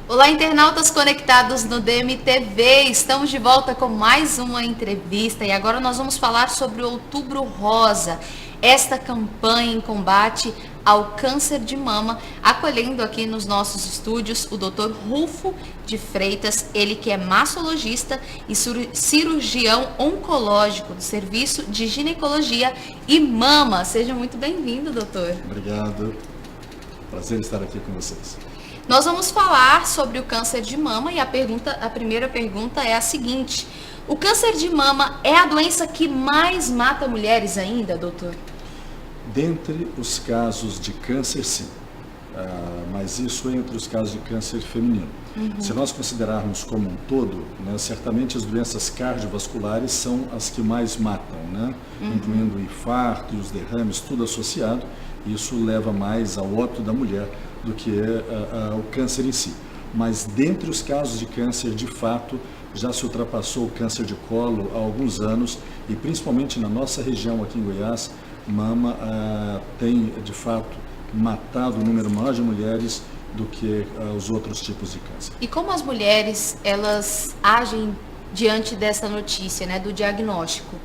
Olá, internautas conectados no DMTV, estamos de volta com mais uma entrevista e agora nós vamos falar sobre o Outubro Rosa, esta campanha em combate ao câncer de mama, acolhendo aqui nos nossos estúdios o Dr. Rulfo de Freitas, ele que é mastologista e cirurgião oncológico do Serviço de Ginecologia e Mama. Seja muito bem-vindo, doutor. Obrigado, prazer estar aqui com vocês. Nós vamos falar sobre o câncer de mama e a primeira pergunta é a seguinte: o câncer de mama é a doença que mais mata mulheres ainda, doutor? Dentre os casos de câncer, sim, mas isso entre os casos de câncer feminino. Se nós considerarmos como um todo, né, certamente as doenças cardiovasculares são as que mais matam, né, incluindo o infarto e os derrames, tudo associado. Isso leva mais ao óbito da mulher do que o câncer em si. Mas dentre os casos de câncer, de fato, já se ultrapassou o câncer de colo há alguns anos e principalmente na nossa região aqui em Goiás, mama tem de fato matado um número maior de mulheres do que os outros tipos de câncer. E como as mulheres, elas agem diante dessa notícia, né, do diagnóstico?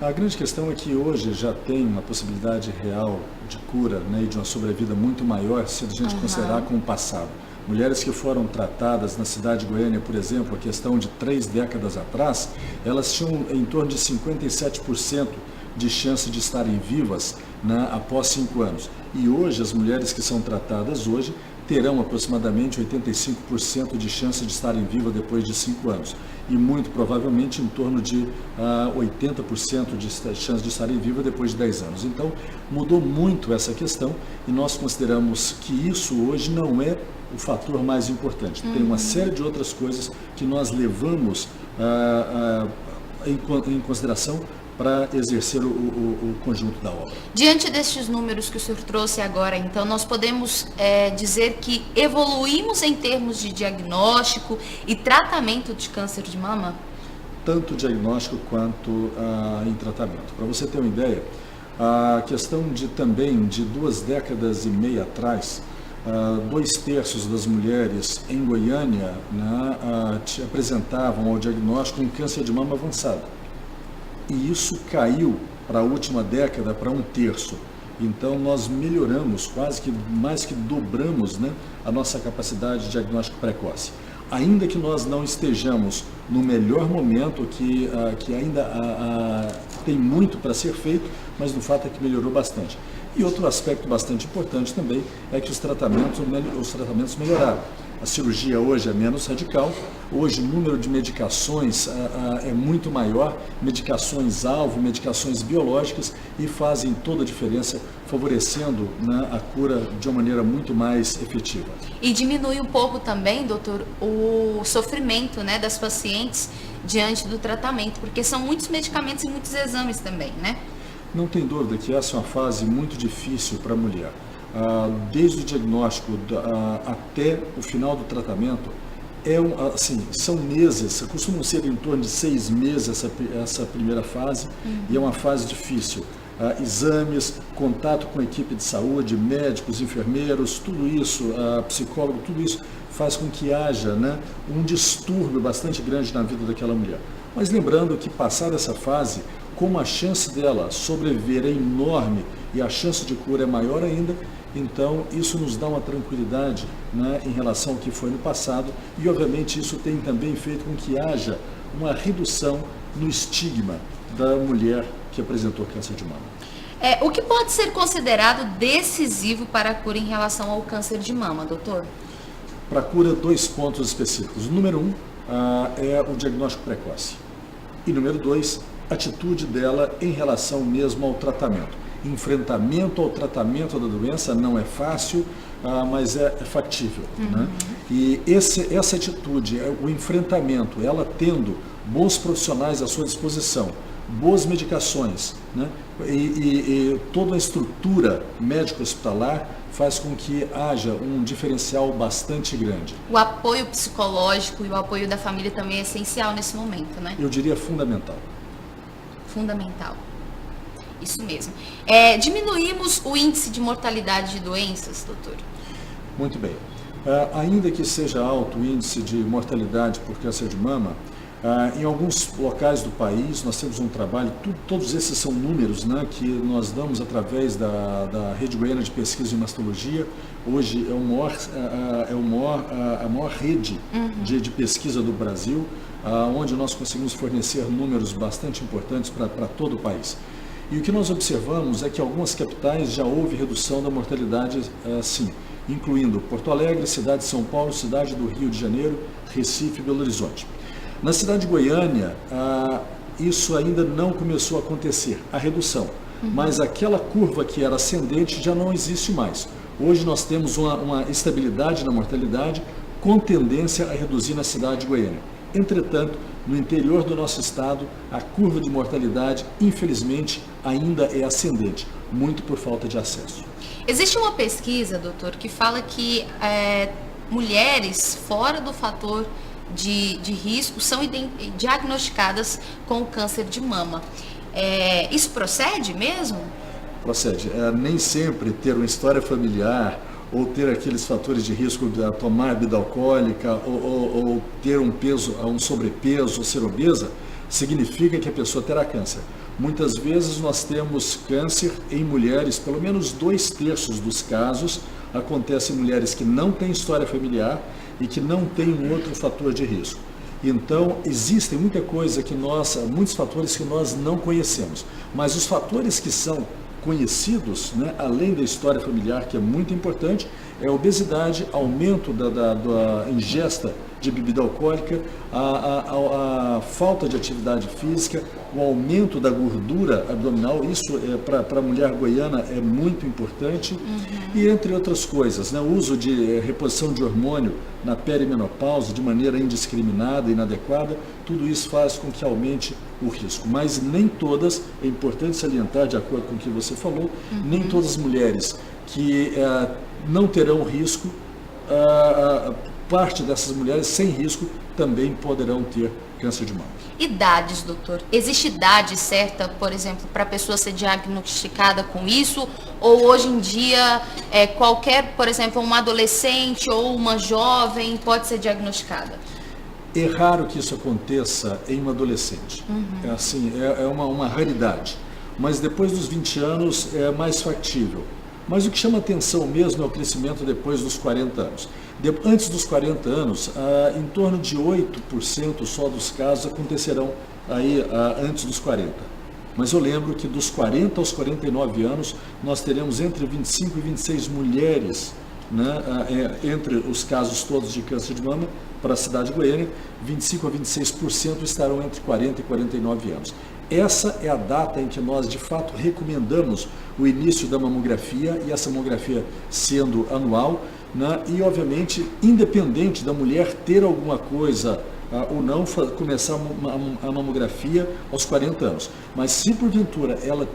A grande questão é que hoje já tem uma possibilidade real de cura, né, e de uma sobrevida muito maior se a gente considerar com o passado. Mulheres que foram tratadas na cidade de Goiânia, por exemplo, a questão de 3 décadas atrás, elas tinham em torno de 57% de chance de estarem vivas, né, após 5 anos. E hoje, as mulheres que são tratadas hoje terão aproximadamente 85% de chance de estarem vivas depois de 5 anos. E muito provavelmente em torno de 80% de chance de estarem vivas depois de 10 anos. Então, mudou muito essa questão e nós consideramos que isso hoje não é o fator mais importante. Tem uma série de outras coisas que nós levamos em consideração para exercer o conjunto da obra. Diante destes números que o senhor trouxe agora, então, nós podemos dizer que evoluímos em termos de diagnóstico e tratamento de câncer de mama? Tanto diagnóstico quanto em tratamento. Para você ter uma ideia, a questão também de 2 décadas e meia atrás, 2/3 das mulheres em Goiânia, né, apresentavam ao diagnóstico um câncer de mama avançado. E isso caiu para a última década para 1/3. Então nós melhoramos, quase que mais que dobramos, né, a nossa capacidade de diagnóstico precoce. Ainda que nós não estejamos no melhor momento, que ainda tem muito para ser feito, mas o fato é que melhorou bastante. E outro aspecto bastante importante também é que os tratamentos melhoraram. A cirurgia hoje é menos radical, hoje o número de medicações é muito maior, medicações-alvo, medicações biológicas, e fazem toda a diferença, favorecendo, né, a cura de uma maneira muito mais efetiva. E diminui um pouco também, doutor, o sofrimento, né, das pacientes diante do tratamento, porque são muitos medicamentos e muitos exames também, né? Não tem dúvida que essa é uma fase muito difícil para a mulher. Desde o diagnóstico até o final do tratamento, são meses, costumam ser em torno de 6 meses essa primeira fase, e é uma fase difícil. Exames, contato com a equipe de saúde, médicos, enfermeiros, tudo isso, psicólogo, tudo isso faz com que haja, né, um distúrbio bastante grande na vida daquela mulher. Mas lembrando que passada essa fase, como a chance dela sobreviver é enorme e a chance de cura é maior ainda, então isso nos dá uma tranquilidade, né, em relação ao que foi no passado, e obviamente isso tem também feito com que haja uma redução no estigma da mulher que apresentou câncer de mama. O que pode ser considerado decisivo para a cura em relação ao câncer de mama, doutor? Para a cura, 2 pontos específicos. Número 1 é o diagnóstico precoce. E número 2, a atitude dela em relação mesmo ao tratamento. Enfrentamento ao tratamento da doença não é fácil, mas é factível. Né? E essa atitude, o enfrentamento, ela tendo bons profissionais à sua disposição, boas medicações, né? e toda a estrutura médico-hospitalar faz com que haja um diferencial bastante grande. O apoio psicológico e o apoio da família também é essencial nesse momento, né? Eu diria fundamental. Fundamental. Isso mesmo. Diminuímos o índice de mortalidade de doenças, doutor? Muito bem. Ainda que seja alto o índice de mortalidade por câncer de mama, em alguns locais do país nós temos um trabalho, todos esses são números, né, que nós damos através da Rede Goiana de Pesquisa de Mastologia. Hoje é a maior rede de pesquisa do Brasil, onde nós conseguimos fornecer números bastante importantes para todo o país. E o que nós observamos é que em algumas capitais já houve redução da mortalidade, sim, incluindo Porto Alegre, cidade de São Paulo, cidade do Rio de Janeiro, Recife e Belo Horizonte. Na cidade de Goiânia, isso ainda não começou a acontecer, a redução, mas aquela curva que era ascendente já não existe mais. Hoje nós temos uma estabilidade na mortalidade com tendência a reduzir na cidade de Goiânia. Entretanto, no interior do nosso estado, a curva de mortalidade, infelizmente, ainda é ascendente, muito por falta de acesso. Existe uma pesquisa, doutor, que fala que mulheres fora do fator de risco são diagnosticadas com o câncer de mama. Isso procede mesmo? Procede. Nem sempre ter uma história familiar ou ter aqueles fatores de risco de tomar bebida alcoólica ou ter um sobrepeso ou ser obesa, significa que a pessoa terá câncer. Muitas vezes nós temos câncer em mulheres, pelo menos 2/3 dos casos acontecem em mulheres que não têm história familiar e que não têm um outro fator de risco. Então, existem muitos fatores que nós não conhecemos, mas os fatores que são conhecidos, né, além da história familiar, que é muito importante, é a obesidade, aumento da ingesta de bebida alcoólica, a falta de atividade física, o aumento da gordura abdominal. Isso para a mulher goiana é muito importante, e entre outras coisas, né, o uso de reposição de hormônio na perimenopausa de maneira indiscriminada e inadequada, tudo isso faz com que aumente o risco. Mas nem todas, é importante salientar, de acordo com o que você falou, nem todas as mulheres que não terão risco, parte dessas mulheres sem risco também poderão ter câncer de mama. Idades, doutor? Existe idade certa, por exemplo, para a pessoa ser diagnosticada com isso? Ou hoje em dia, qualquer, por exemplo, uma adolescente ou uma jovem pode ser diagnosticada? É raro que isso aconteça em uma adolescente. É uma raridade. Mas depois dos 20 anos é mais factível. Mas o que chama atenção mesmo é o crescimento depois dos 40 anos. Antes dos 40 anos, em torno de 8% só dos casos acontecerão antes dos 40. Mas eu lembro que dos 40 aos 49 anos, nós teremos entre 25 e 26 mulheres, né, entre os casos todos de câncer de mama. Para a cidade de Goiânia, 25 a 26% estarão entre 40 e 49 anos. Essa é a data em que nós, de fato, recomendamos o início da mamografia, e essa mamografia sendo anual, né, e, obviamente, independente da mulher ter alguma coisa ou não, começar a mamografia aos 40 anos. Mas se, porventura, ela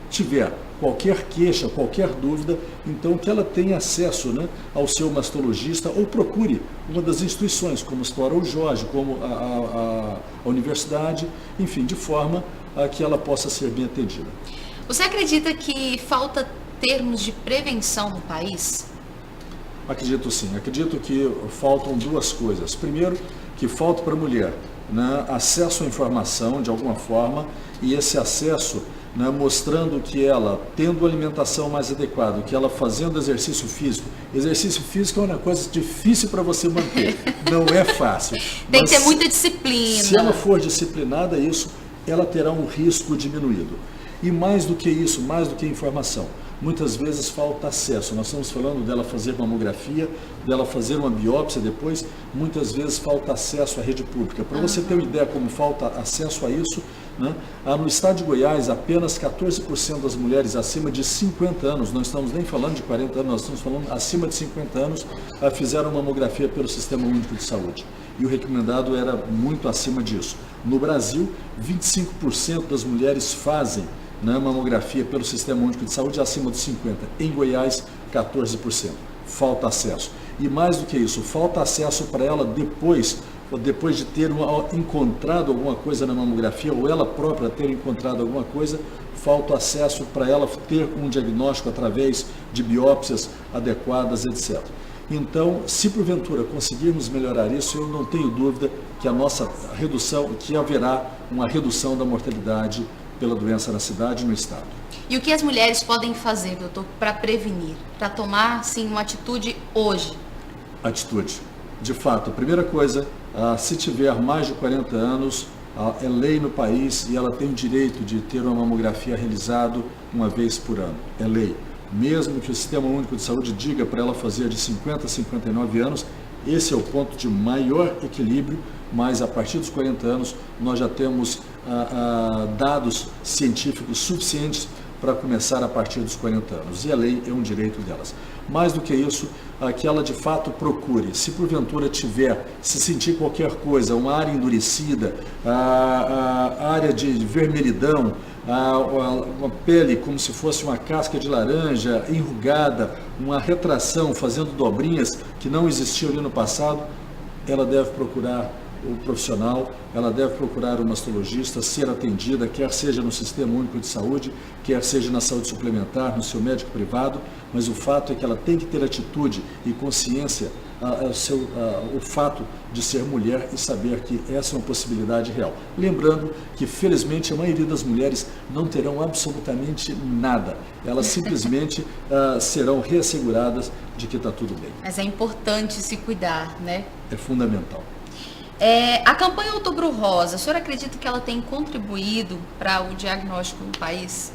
tiver qualquer queixa, qualquer dúvida, então que ela tenha acesso, né, ao seu mastologista, ou procure uma das instituições, como a Escola Jorge, como a universidade, enfim, de forma a que ela possa ser bem atendida. Você acredita que falta termos de prevenção no país? Acredito sim. Acredito que faltam duas coisas. Primeiro, que falta para a mulher, né, acesso à informação de alguma forma, e esse acesso, né, mostrando que ela, tendo alimentação mais adequada, que ela fazendo exercício físico é uma coisa difícil para você manter, não é fácil. Tem que ter muita disciplina. Se ela for disciplinada, ela terá um risco diminuído. E mais do que isso, mais do que informação, muitas vezes falta acesso. Nós estamos falando dela fazer mamografia, dela fazer uma biópsia depois, muitas vezes falta acesso à rede pública. Para você ter uma ideia como falta acesso a isso, né? No estado de Goiás, apenas 14% das mulheres acima de 50 anos, não estamos nem falando de 40 anos, nós estamos falando acima de 50 anos, fizeram mamografia pelo Sistema Único de Saúde. E o recomendado era muito acima disso. No Brasil, 25% das mulheres fazem, né, mamografia pelo Sistema Único de Saúde acima de 50%. Em Goiás, 14%. Falta acesso. E mais do que isso, falta acesso para ela depois ou depois de ter encontrado alguma coisa na mamografia, ou ela própria ter encontrado alguma coisa, falta o acesso para ela ter um diagnóstico através de biópsias adequadas, etc. Então, se porventura conseguirmos melhorar isso, eu não tenho dúvida que a nossa redução, que haverá uma redução da mortalidade pela doença na cidade e no estado. E o que as mulheres podem fazer, doutor, para prevenir, para tomar, sim, uma atitude hoje? Atitude. De fato, a primeira coisa, se tiver mais de 40 anos, é lei no país e ela tem o direito de ter uma mamografia realizada uma vez por ano. É lei. Mesmo que o Sistema Único de Saúde diga para ela fazer de 50 a 59 anos, esse é o ponto de maior equilíbrio, mas a partir dos 40 anos nós já temos dados científicos suficientes para começar a partir dos 40 anos. E a lei é um direito delas. Mais do que isso, que ela de fato procure, se porventura se sentir qualquer coisa, uma área endurecida, área de vermelhidão, uma pele como se fosse uma casca de laranja, enrugada, uma retração, fazendo dobrinhas que não existiam ali no passado, ela deve procurar o profissional, ela deve procurar o mastologista, ser atendida, quer seja no Sistema Único de Saúde, quer seja na saúde suplementar, no seu médico privado, mas o fato é que ela tem que ter atitude e consciência o fato de ser mulher e saber que essa é uma possibilidade real. Lembrando que, felizmente, a maioria das mulheres não terão absolutamente nada. Elas simplesmente serão reasseguradas de que está tudo bem. Mas é importante se cuidar, né? É fundamental. A campanha Outubro Rosa, o senhor acredita que ela tem contribuído para o diagnóstico no país?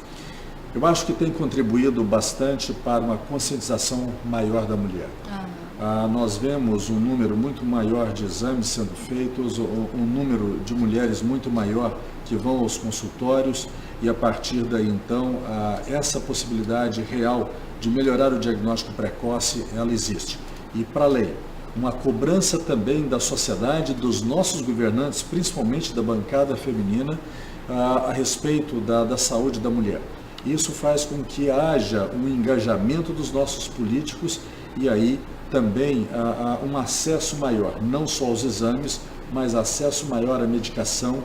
Eu acho que tem contribuído bastante para uma conscientização maior da mulher. Nós vemos um número muito maior de exames sendo feitos, um número de mulheres muito maior que vão aos consultórios e a partir daí então essa possibilidade real de melhorar o diagnóstico precoce, ela existe. E para além, uma cobrança também da sociedade, dos nossos governantes, principalmente da bancada feminina, a respeito da saúde da mulher. Isso faz com que haja um engajamento dos nossos políticos e aí também um acesso maior, não só aos exames, mas acesso maior à medicação,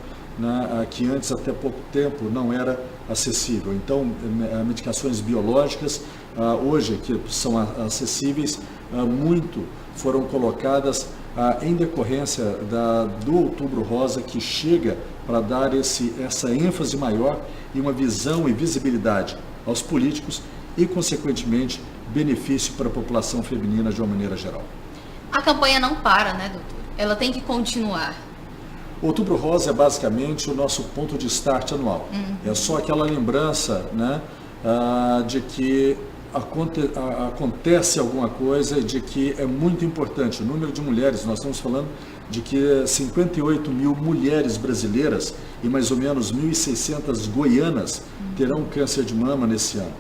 que antes, até pouco tempo, não era acessível. Então, medicações biológicas, hoje, que são acessíveis, muito foram colocadas em decorrência do Outubro Rosa, que chega para dar essa ênfase maior e uma visão e visibilidade aos políticos e, consequentemente, benefício para a população feminina de uma maneira geral. A campanha não para, né, doutor? Ela tem que continuar. Outubro Rosa é basicamente o nosso ponto de start anual. É só aquela lembrança, né, de que acontece alguma coisa, de que é muito importante. O número de mulheres, nós estamos falando de que 58 mil mulheres brasileiras e mais ou menos 1.600 goianas terão câncer de mama nesse ano.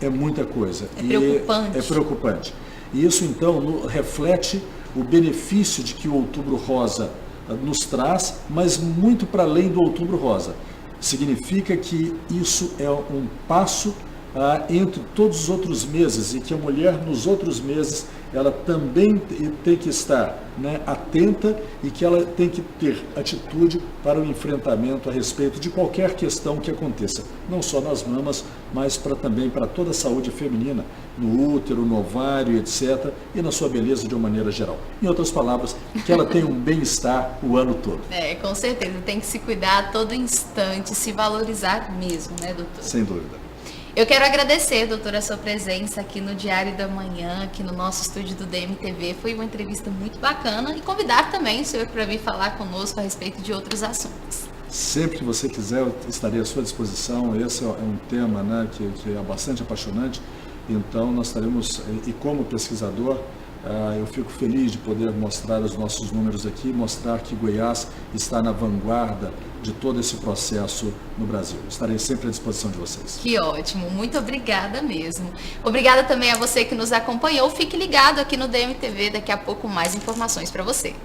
É muita coisa. Preocupante. É preocupante. E isso, então, reflete o benefício de que o Outubro Rosa nos traz, mas muito para além do Outubro Rosa. Significa que isso é um passo entre todos os outros meses e que a mulher nos outros meses ela também tem que estar, né, atenta e que ela tem que ter atitude para o enfrentamento a respeito de qualquer questão que aconteça, não só nas mamas, mas também para toda a saúde feminina, no útero, no ovário, etc., e na sua beleza de uma maneira geral. Em outras palavras, que ela tenha um bem-estar o ano todo. Com certeza, tem que se cuidar a todo instante, se valorizar mesmo, né, doutor? Sem dúvida. Eu quero agradecer, doutora, a sua presença aqui no Diário da Manhã, aqui no nosso estúdio do DMTV. Foi uma entrevista muito bacana e convidar também o senhor para vir falar conosco a respeito de outros assuntos. Sempre que você quiser, eu estarei à sua disposição. Esse é um tema, né, que é bastante apaixonante. Então, nós estaremos, e como pesquisador, eu fico feliz de poder mostrar os nossos números aqui, mostrar que Goiás está na vanguarda de todo esse processo no Brasil. Estarei sempre à disposição de vocês. Que ótimo, muito obrigada mesmo. Obrigada também a você que nos acompanhou. Fique ligado aqui no DMTV, daqui a pouco mais informações para você.